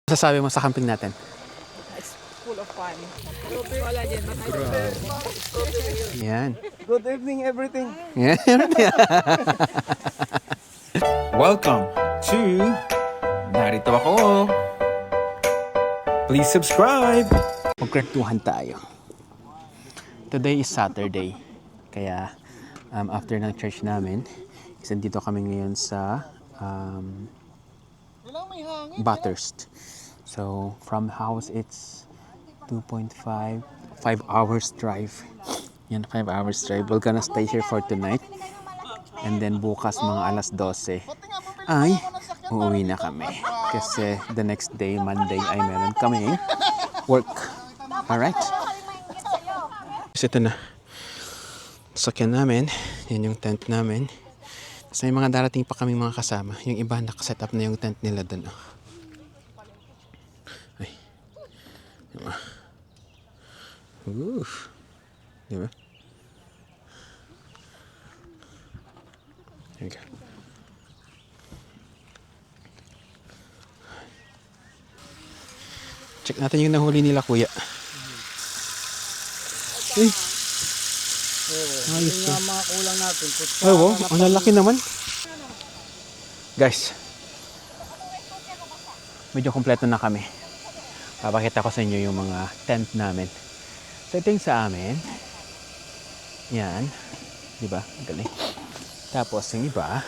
Masasabi mo sa camping natin? It's full of fun. Yan. Good evening, everything. Yan. Welcome to Narito Ako. Please subscribe. Magkwentuhan tayo. Today is Saturday. Kaya after ng church namin, isa dito kami ngayon sa Bathurst. So from house it's 2.5 hours drive. Yan, 5 hours drive. We're gonna stay here for tonight. And then bukas mga alas 12 ay uuwi na kami. Kasi the next day, Monday, ay meron kaming work. Alright? So ito na. Sakyan namin. Yan yung tent namin. Tapos may mga darating pa kaming mga kasama. Yung iba nakaset up na yung tent nila dun. Oh. Ay. Diba? Diba? There you go. Check natin yung nahuli nila, kuya. Uy. Ayos Yung to. mga kulang natin. Oh, wow. Ang lalaki naman. Guys. Medyo kompleto na kami. Papakita ko sa inyo yung mga tent namin. So, ito yung sa amin. Yan. Diba? Ang galing. Tapos, yung iba.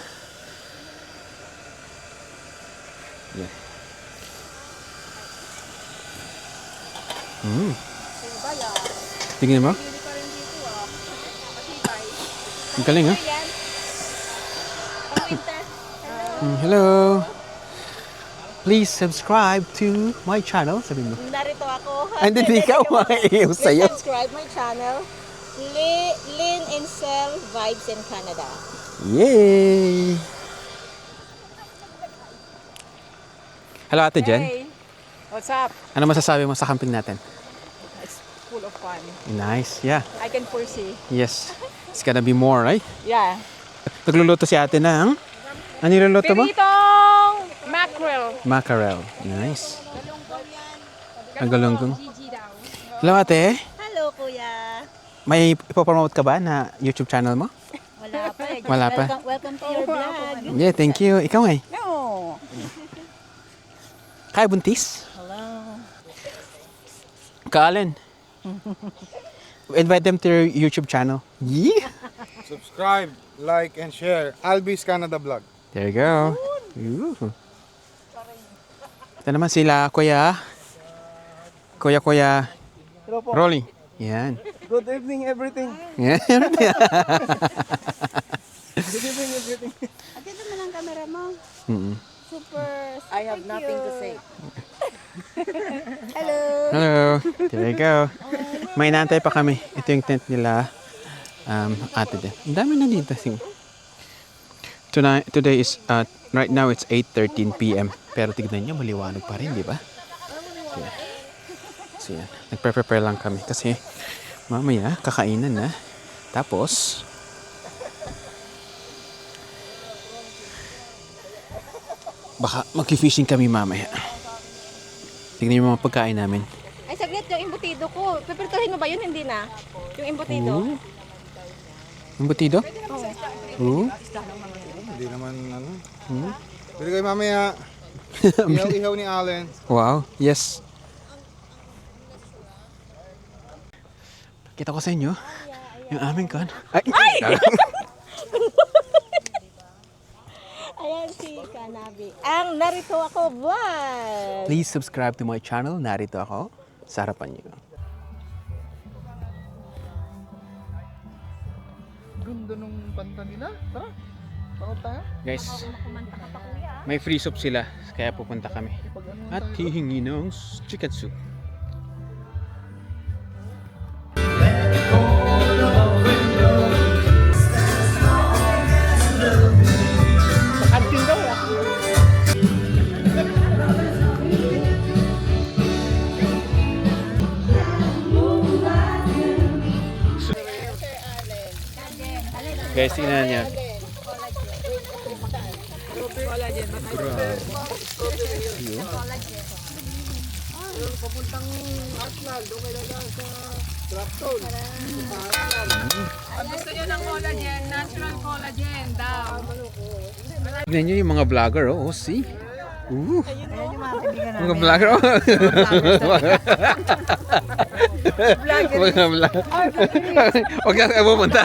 Yan. Tingnan mo. Ang galing, ha? Hello. Please subscribe to my channel. Sabihin mo. Narito ako. And then ikaw, maiiyaw sa'yo. Please subscribe my channel. Lynn Incel Vibes in Canada. Yay! Hello, Ate Jen. Hey, what's up? Ano masasabi mo sa camping natin? It's full of fun. Nice. Yeah. I can foresee. Yes. It's gonna be more, right? Yeah. Nagluluto si ate ng... Ano niluluto mo? Piritong mackerel. Mackerel. Nice. Ang galunggong. Hello, ate. Hello, kuya. May ipopromote ka ba na YouTube channel mo? Wala pa eh. Wala pa. Welcome to your vlog. Yeah, thank you. Ikaw eh. No. Kaya buntis? Hello. Kaalin. Invite them to your YouTube channel. Yeah. Subscribe, like, and share. Albi's Canada Vlog. There you go. Ooh. Ito naman sila, Kuya. Kuya. Hello po. Rolling. Yan. Good evening, everything. Yan. Good evening, everything. Ate naman ang camera mo. Mm-mm. Super I have nothing to say. Hello. Hello. There you go. May inaantay pa kami. Ito yung tent nila. Ate din. Ang dami na dito. Today is, right now it's 8:13 p.m. Pero tignan nyo, maliwanag pa rin, di ba? Yeah. So yan. Nagpre-prepare lang kami. Kasi mamaya, kakainan na. Tapos, baka mag-fishing kami mamaya. Tignan yung mga pagkain namin. Ay, saglit yung imbutido ko. Pipirtuhin mo ba yun? Hindi na. Yung imbutido. Ooh. Ang butido? Oo. Hindi naman, ano. Hmm? Pwede kayo mamaya. Ihaw-ihaw ni Allen. Wow, yes. Kita ko sa inyo yung aming kan. Ay! Ayan si Kanabi. Ang narito ako vlog. Please subscribe to my channel. Narito ako sa harapan niyo. Ganda nung kanta nila. Tara, takot tayo. Guys, may free soup sila. Kaya pupunta kami. At hihingi ng chicken soup. Guys, tingnan niya. Grabe. Papuntang Atlan, doon kayo lang sa Trapton. Gusto nyo ng collagen, natural collagen daw. Tignan nyo yung mga vlogger, oh. See? Ooh. Mga vlogger, oh. Mga vlogger. Huwag ka pupunta.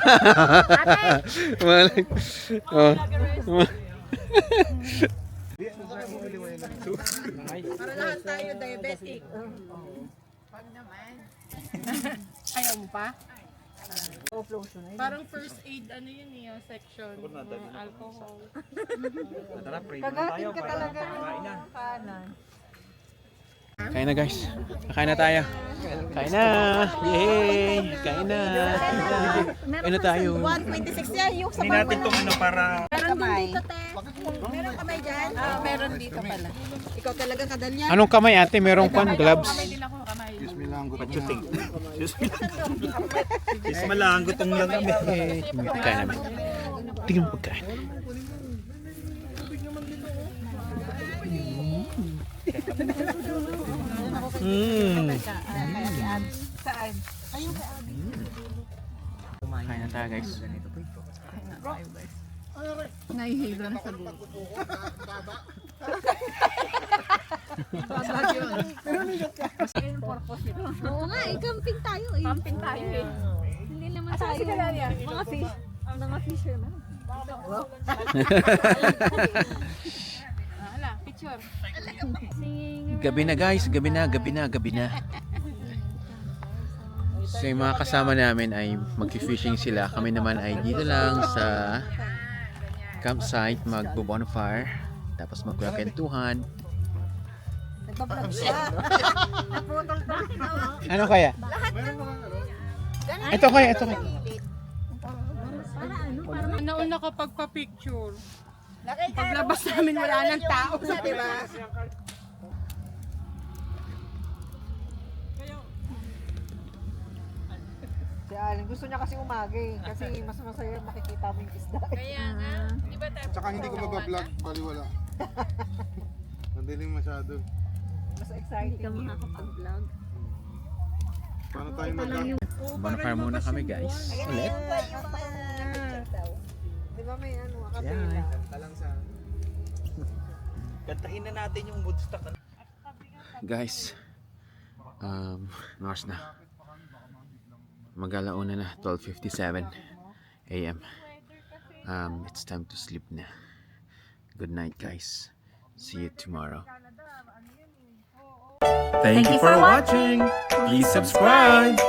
Oh. Para lahat tayo diabetic. Ayaw mo pa? Parang first aid, ano yun yung section, alcohol. Kagatin ka talaga ng kanan. Kain na guys. Kain na tayo. Kain na. Yay! Kain na. Kain na tayo. 126 yan, yung sa Hindi natin itong ano para... Meron din dito, te. Meron kamay dyan? Meron dito pala. Ikaw talaga kadalyan. Anong kamay ate? Merong pan gloves. Is malang gutong lang kami. Yay! Kain namin. Tingnan mo pagkain. Kain na tayo guys. Nahihilo na sa bulo. Oo nga, camping tayo eh. Camping tayo eh. Hindi naman tayo. Mga fish. Mga fisherman. Hala, picture. Gabi na guys. Gabi na. So yung mga kasama namin ay mag-fishing sila. Kami naman ay dito lang sa campsite mag-bonfire. Tapos magkwentuhan. Nagpa-vlog siya. Naputol pa. Ano kaya? Ito kaya. Nauna kapag pa-picture. Paglabas namin wala ng tao. Diba? Si Alan, gusto niya kasi umagi kasi mas masaya makikita mo yung isda. Kaya nga, di ba tayo? Tsaka hindi ko mag-vlog, baliwala. Madilim masyado. Mas Hindi exciting. ka makakapag-vlog. Paano tayo mag- Bonfire muna kami guys. Ulit. Di ba may ano, kapila? Yeah. Kantahin na natin yung Woodstock. Guys. Oras na. Mag-alauna na. 12:57 AM. It's time to sleep na. Good night guys. See you tomorrow. Thank you for watching. Please subscribe.